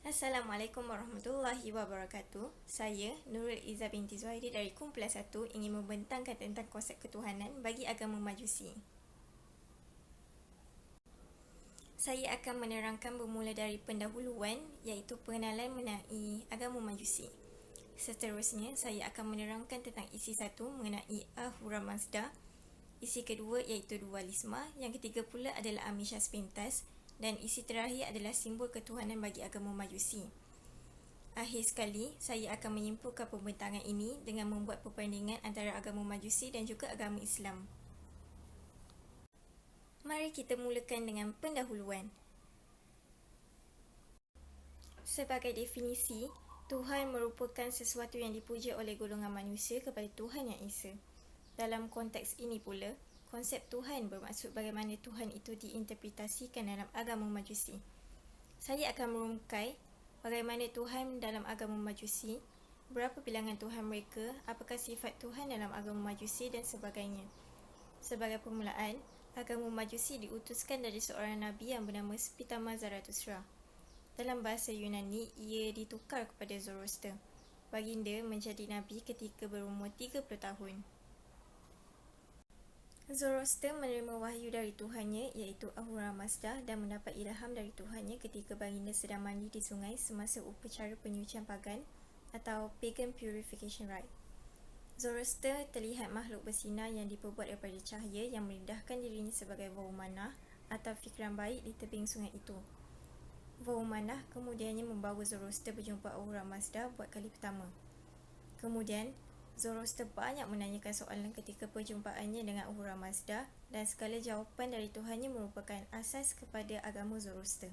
Assalamualaikum warahmatullahi wabarakatuh. Saya, Nurul Izzah binti Zuhairi dari Kumpulan 1 ingin membentangkan tentang konsep ketuhanan bagi agama Majusi. Saya akan menerangkan bermula dari pendahuluan, iaitu pengenalan mengenai agama Majusi. Seterusnya, saya akan menerangkan tentang isi satu mengenai Ahura Mazda, isi kedua iaitu dualisme, yang ketiga pula adalah Amishas Pintas, dan isi terakhir adalah simbol ketuhanan bagi agama Majusi. Akhir sekali, saya akan menyimpulkan pembentangan ini dengan membuat perbandingan antara agama Majusi dan juga agama Islam. Mari kita mulakan dengan pendahuluan. Sebagai definisi, Tuhan merupakan sesuatu yang dipuja oleh golongan manusia kepada Tuhan yang Esa. Dalam konteks ini pula, konsep Tuhan bermaksud bagaimana Tuhan itu diinterpretasikan dalam agama Majusi. Saya akan merungkai bagaimana Tuhan dalam agama Majusi, berapa bilangan Tuhan mereka, apakah sifat Tuhan dalam agama Majusi dan sebagainya. Sebagai permulaan, agama Majusi diutuskan dari seorang Nabi yang bernama Spitama Zarathustra. Dalam bahasa Yunani, ia ditukar kepada Zoroaster. Baginda menjadi Nabi ketika berumur 30 tahun. Zoroaster menerima wahyu dari Tuhannya iaitu Ahura Mazda dan mendapat ilham dari Tuhannya ketika baginda sedang mandi di sungai semasa upacara penyucian pagan atau Pagan Purification Rite. Zoroaster terlihat makhluk bersinar yang diperbuat daripada cahaya yang merendahkan dirinya sebagai Vaumanah atau fikiran baik di tebing sungai itu. Vaumanah kemudiannya membawa Zoroaster berjumpa Ahura Mazda buat kali pertama. Kemudian, Zoroaster banyak menanyakan soalan ketika perjumpaannya dengan Ahura Mazda dan segala jawapan dari Tuhannya merupakan asas kepada agama Zoroaster.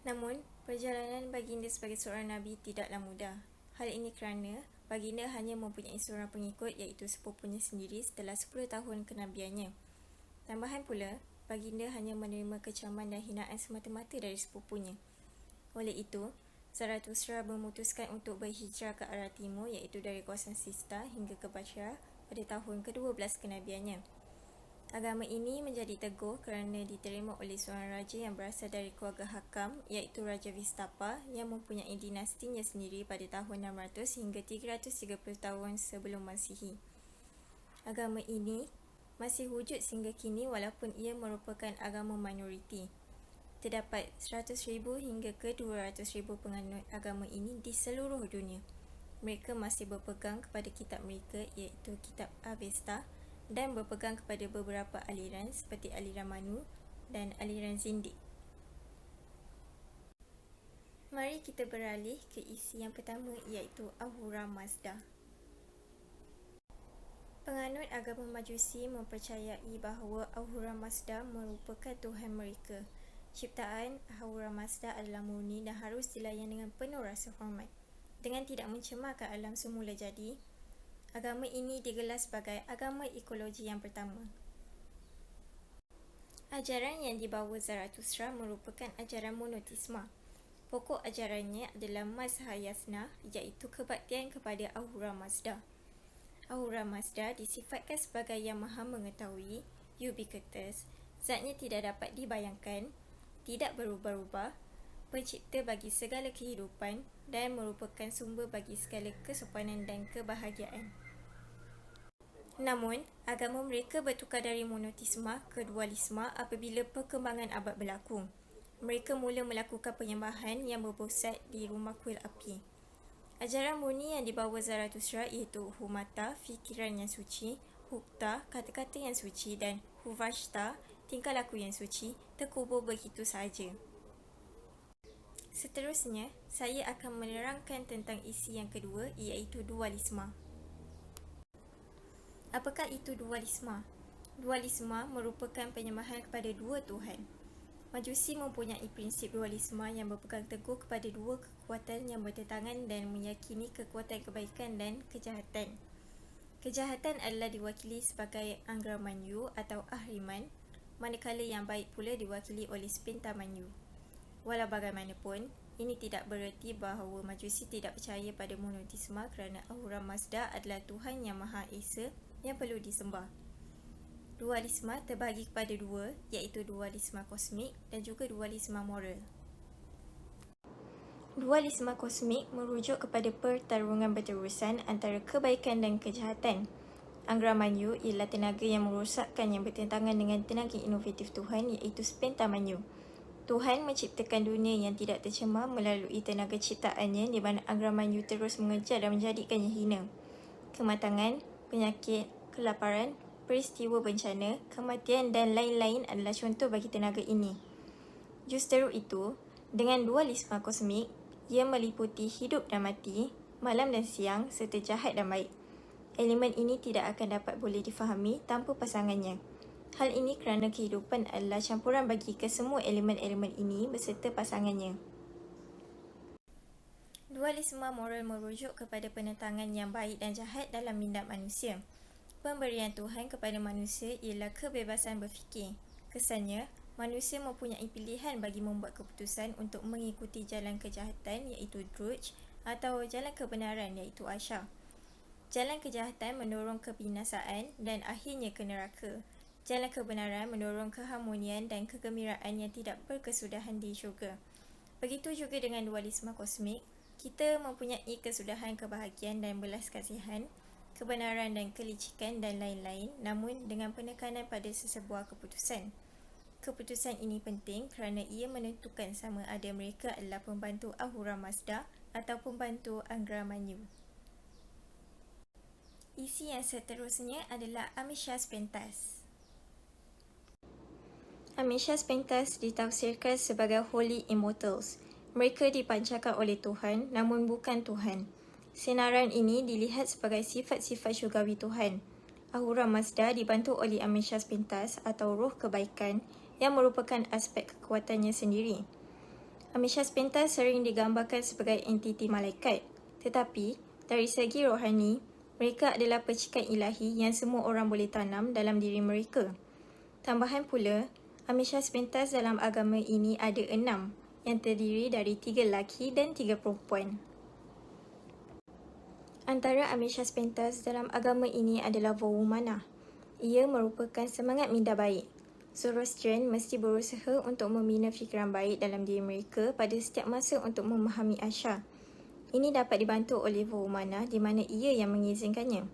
Namun, perjalanan baginda sebagai seorang Nabi tidaklah mudah. Hal ini kerana baginda hanya mempunyai seorang pengikut iaitu sepupunya sendiri setelah 10 tahun kenabiannya. Tambahan pula, baginda hanya menerima kecaman dan hinaan semata-mata dari sepupunya. Oleh itu, Zarathustra memutuskan untuk berhijrah ke arah timur iaitu dari kawasan Sista hingga ke Bactra pada tahun ke-12 kenabiannya. Agama ini menjadi teguh kerana diterima oleh seorang raja yang berasal dari keluarga Hakam iaitu Raja Vistapa yang mempunyai dinastinya sendiri pada tahun 600 hingga 330 tahun sebelum Masihi. Agama ini masih wujud sehingga kini walaupun ia merupakan agama minoriti. Terdapat 100,000 hingga ke 200,000 penganut agama ini di seluruh dunia. Mereka masih berpegang kepada kitab mereka iaitu kitab Avesta dan berpegang kepada beberapa aliran seperti aliran Manu dan aliran Zindik. Mari kita beralih ke isi yang pertama iaitu Ahura Mazda. Penganut agama Majusi mempercayai bahawa Ahura Mazda merupakan Tuhan mereka. Ciptaan Ahura Mazda adalah murni dan harus dilayan dengan penuh rasa hormat. Dengan tidak mencemarkan alam semula jadi, agama ini digelar sebagai agama ekologi yang pertama. Ajaran yang dibawa Zarathustra merupakan ajaran monotisma. Pokok ajarannya adalah Mazhayasna iaitu kebaktian kepada Ahura Mazda. Ahura Mazda disifatkan sebagai yang maha mengetahui, ubiquitous, zatnya tidak dapat dibayangkan, tidak berubah-ubah, pencipta bagi segala kehidupan dan merupakan sumber bagi segala kesopanan dan kebahagiaan. Namun, agama mereka bertukar dari monotisma ke dualisme apabila perkembangan abad berlaku. Mereka mula melakukan penyembahan yang berpusat di rumah kuil api. Ajaran murni yang dibawa Zarathustra iaitu Humata, fikiran yang suci, Hukta, kata-kata yang suci dan Huvashta, tingkah laku yang suci, terkubur begitu sahaja. Seterusnya, saya akan menerangkan tentang isi yang kedua iaitu dualisme. Apakah itu dualisme? Dualisme merupakan penyembahan kepada dua Tuhan. Majusi mempunyai prinsip dualisme yang berpegang teguh kepada dua kekuatan yang bertentangan dan meyakini kekuatan kebaikan dan kejahatan. Kejahatan adalah diwakili sebagai Angramanyu atau Ahriman, manakala yang baik pula diwakili oleh Spintamanyu. Walau bagaimanapun, ini tidak bererti bahawa Majusi tidak percaya pada monotisme kerana Ahura Mazda adalah Tuhan yang Maha Esa yang perlu disembah. Dualisme terbahagi kepada dua, iaitu dualisme kosmik dan juga dualisme moral. Dualisme kosmik merujuk kepada pertarungan berterusan antara kebaikan dan kejahatan. Agramanyu ialah tenaga yang merosakkan yang bertentangan dengan tenaga inovatif Tuhan, iaitu Spentamanyu. Tuhan menciptakan dunia yang tidak tercemar melalui tenaga ciptaannya, di mana Agramanyu terus mengejar dan menjadikannya hina. Kematangan, penyakit, kelaparan, peristiwa bencana, kematian dan lain-lain adalah contoh bagi tenaga ini. Justeru itu, dengan dualisme kosmik, ia meliputi hidup dan mati, malam dan siang, serta jahat dan baik. Elemen ini tidak akan dapat boleh difahami tanpa pasangannya. Hal ini kerana kehidupan adalah campuran bagi kesemua elemen-elemen ini beserta pasangannya. Dualisme moral merujuk kepada penentangan yang baik dan jahat dalam minda manusia. Pemberian Tuhan kepada manusia ialah kebebasan berfikir. Kesannya, manusia mempunyai pilihan bagi membuat keputusan untuk mengikuti jalan kejahatan, iaitu Druj, atau jalan kebenaran, iaitu Asha. Jalan kejahatan mendorong kebinasaan dan akhirnya ke neraka. Jalan kebenaran mendorong keharmonian dan kegembiraan yang tidak berkesudahan di syurga. Begitu juga dengan dualisme kosmik, kita mempunyai kesudahan kebahagiaan dan belas kasihan, kebenaran dan kelicikan dan lain-lain, namun dengan penekanan pada sesebuah keputusan. Keputusan ini penting kerana ia menentukan sama ada mereka adalah pembantu Ahura Mazda atau pembantu Agramanyu. Isi yang seterusnya adalah Amisha Spentas. Amisha Spentas ditafsirkan sebagai Holy Immortals. Mereka dipancarkan oleh Tuhan, namun bukan Tuhan. Senaran ini dilihat sebagai sifat-sifat syurgawi Tuhan. Ahura Mazda dibantu oleh Amisha Spentas atau roh kebaikan yang merupakan aspek kekuatannya sendiri. Amisha Spentas sering digambarkan sebagai entiti malaikat, tetapi dari segi rohani, mereka adalah percikan ilahi yang semua orang boleh tanam dalam diri mereka. Tambahan pula, Amisha Spentas dalam agama ini ada 6, yang terdiri dari 3 lelaki dan 3 perempuan. Antara Amisha Spentas dalam agama ini adalah Vahumana. Ia merupakan semangat minda baik. Zoroastrian mesti berusaha untuk membina fikiran baik dalam diri mereka pada setiap masa untuk memahami Asha. Ini dapat dibantu oleh Vahumana di mana ia yang mengizinkannya.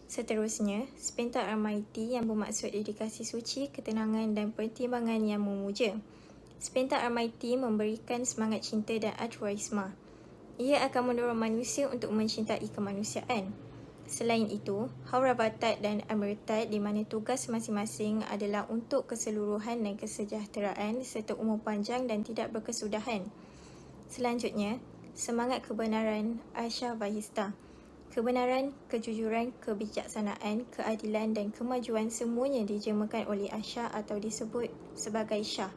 Seterusnya, Spenta Almighty yang bermaksud dedikasi suci, ketenangan dan pertimbangan yang memuja. Spenta Almighty memberikan semangat cinta dan altruisme. Ia akan mendorong manusia untuk mencintai kemanusiaan. Selain itu, Haura Vatat dan Amritat di mana tugas masing-masing adalah untuk keseluruhan dan kesejahteraan serta umur panjang dan tidak berkesudahan. Selanjutnya, semangat kebenaran Asha Vahista. Kebenaran, kejujuran, kebijaksanaan, keadilan dan kemajuan semuanya dijemakan oleh Asha atau disebut sebagai Shah.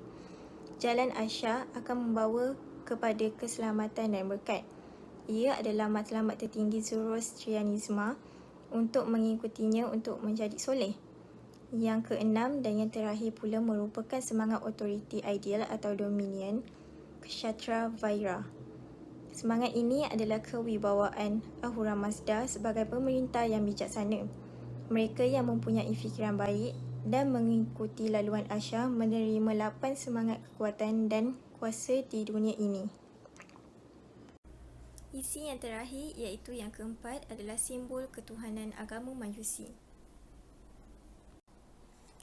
Jalan Asha akan membawa kepada keselamatan dan berkat. Ia adalah matlamat tertinggi Zoroastrianisme untuk mengikutinya untuk menjadi soleh. Yang keenam dan yang terakhir pula merupakan semangat otoriti ideal atau dominion, Kshatriya Vaira. Semangat ini adalah kewibawaan Ahura Mazda sebagai pemerintah yang bijaksana. Mereka yang mempunyai fikiran baik dan mengikuti laluan Asha menerima 8 semangat kekuatan dan kuasa di dunia ini. Isi yang terakhir iaitu yang keempat adalah simbol ketuhanan agama Majusi.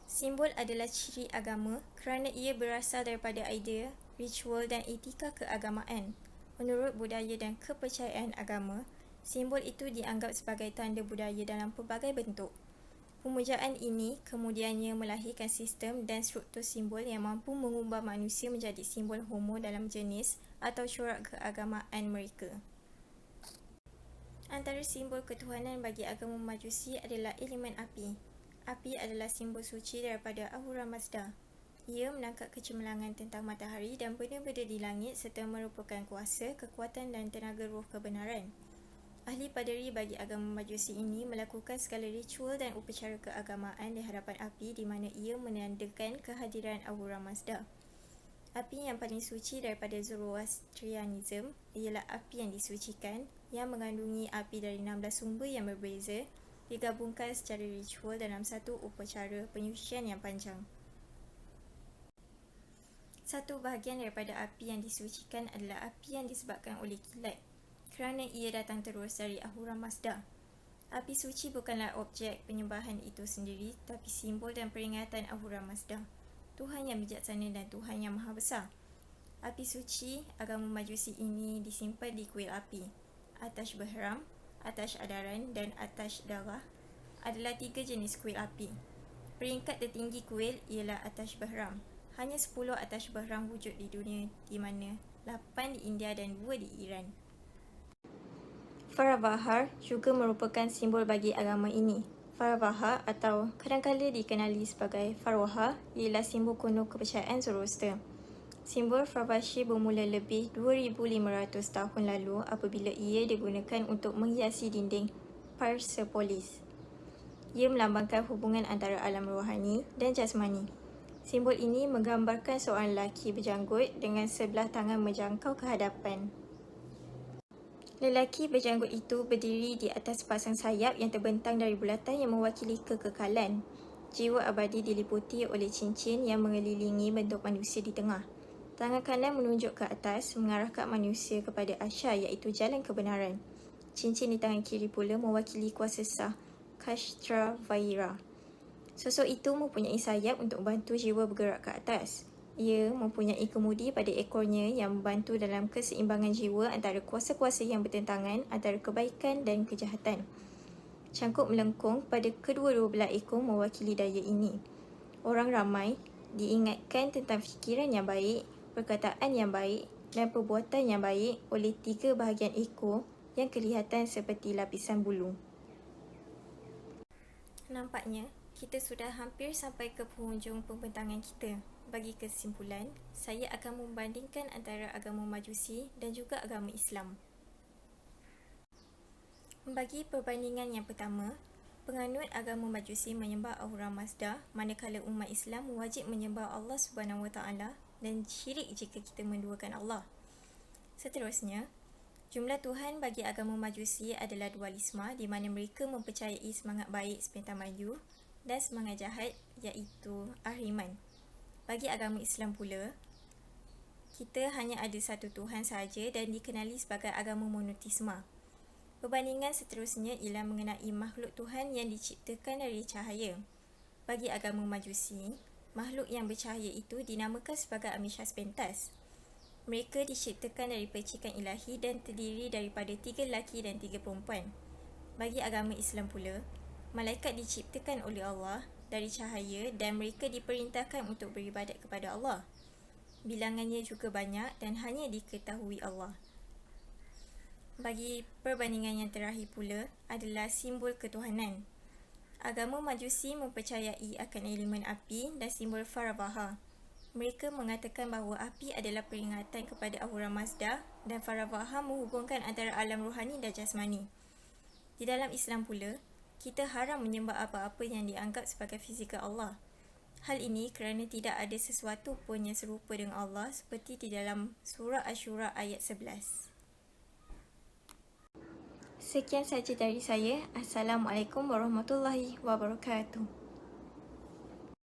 Simbol adalah ciri agama kerana ia berasal daripada idea, ritual dan etika keagamaan. Menurut budaya dan kepercayaan agama, simbol itu dianggap sebagai tanda budaya dalam pelbagai bentuk. Pemujaan ini kemudiannya melahirkan sistem dan struktur simbol yang mampu mengubah manusia menjadi simbol homo dalam jenis atau corak keagamaan mereka. Antara simbol ketuhanan bagi agama Majusi adalah elemen api. Api adalah simbol suci daripada Ahura Mazda. Ia menangkap kecemerlangan tentang matahari dan benda-benda di langit serta merupakan kuasa, kekuatan dan tenaga roh kebenaran. Ahli paderi bagi agama Majusi ini melakukan segala ritual dan upacara keagamaan di hadapan api di mana ia menandakan kehadiran Ahura Mazda. Api yang paling suci daripada Zoroastrianism ialah api yang disucikan, yang mengandungi api dari 16 sumber yang berbeza, digabungkan secara ritual dalam satu upacara penyucian yang panjang. Satu bahagian daripada api yang disucikan adalah api yang disebabkan oleh kilat, kerana ia datang terus dari Ahura Mazda. Api suci bukanlah objek penyembahan itu sendiri, tapi simbol dan peringatan Ahura Mazda, Tuhan yang bijaksana dan Tuhan yang maha besar. Api suci agama Majusi ini disimpan di kuil api. Atash Behram, Atash Adaran dan Atash Darah adalah 3 jenis kuil api. Peringkat tertinggi kuil ialah Atash Behram. Hanya 10 Atash Behram wujud di dunia, di mana 8 di India dan 2 di Iran. Faravahar juga merupakan simbol bagi agama ini. Faravahar atau kadang-kadang dikenali sebagai Farwaha ialah simbol kuno kepercayaan Zoroaster. Simbol Faravashi bermula lebih 2,500 tahun lalu apabila ia digunakan untuk menghiasi dinding Persepolis. Ia melambangkan hubungan antara alam rohani dan jasmani. Simbol ini menggambarkan seorang lelaki berjanggut dengan sebelah tangan menjangkau ke hadapan. Lelaki berjanggut itu berdiri di atas sepasang sayap yang terbentang dari bulatan yang mewakili kekekalan. Jiwa abadi diliputi oleh cincin yang mengelilingi bentuk manusia di tengah. Tangan kanan menunjuk ke atas, mengarahkan manusia kepada Asya, iaitu jalan kebenaran. Cincin di tangan kiri pula mewakili kuasa sah, Kashtravayira. Sosok itu mempunyai sayap untuk membantu jiwa bergerak ke atas. Ia mempunyai kemudi pada ekornya yang membantu dalam keseimbangan jiwa antara kuasa-kuasa yang bertentangan antara kebaikan dan kejahatan. Cangkuk melengkung pada kedua-dua belah ekor mewakili daya ini. Orang ramai diingatkan tentang fikiran yang baik, perkataan yang baik dan perbuatan yang baik oleh 3 bahagian ekor yang kelihatan seperti lapisan bulu. Nampaknya, kita sudah hampir sampai ke penghujung pembentangan kita. Bagi kesimpulan, saya akan membandingkan antara agama Majusi dan juga agama Islam. Bagi perbandingan yang pertama, penganut agama Majusi menyembah Ahura Mazda, manakala umat Islam wajib menyembah Allah SWT dan syirik jika kita menduakan Allah. Seterusnya, jumlah Tuhan bagi agama Majusi adalah dualisme, di mana mereka mempercayai semangat baik Semesta Maju dan semangat jahat iaitu Ahriman. Bagi agama Islam pula, kita hanya ada satu Tuhan sahaja dan dikenali sebagai agama monoteisme. Perbandingan seterusnya ialah mengenai makhluk Tuhan yang diciptakan dari cahaya. Bagi agama Majusi, makhluk yang bercahaya itu dinamakan sebagai Amishas Pentas. Mereka diciptakan dari percikan ilahi dan terdiri daripada 3 lelaki dan 3 perempuan. Bagi agama Islam pula, malaikat diciptakan oleh Allah dari cahaya dan mereka diperintahkan untuk beribadat kepada Allah. Bilangannya juga banyak dan hanya diketahui Allah. Bagi perbandingan yang terakhir pula adalah simbol ketuhanan. Agama Majusi mempercayai akan elemen api dan simbol Faravaha. Mereka mengatakan bahawa api adalah peringatan kepada Ahura Mazda dan Faravaha menghubungkan antara alam rohani dan jasmani. Di dalam Islam pula, kita haram menyembah apa-apa yang dianggap sebagai fizikal Allah. Hal ini kerana tidak ada sesuatu pun yang serupa dengan Allah seperti di dalam surah Asy-Syura ayat 11. Sekian sahaja dari saya. Assalamualaikum warahmatullahi wabarakatuh.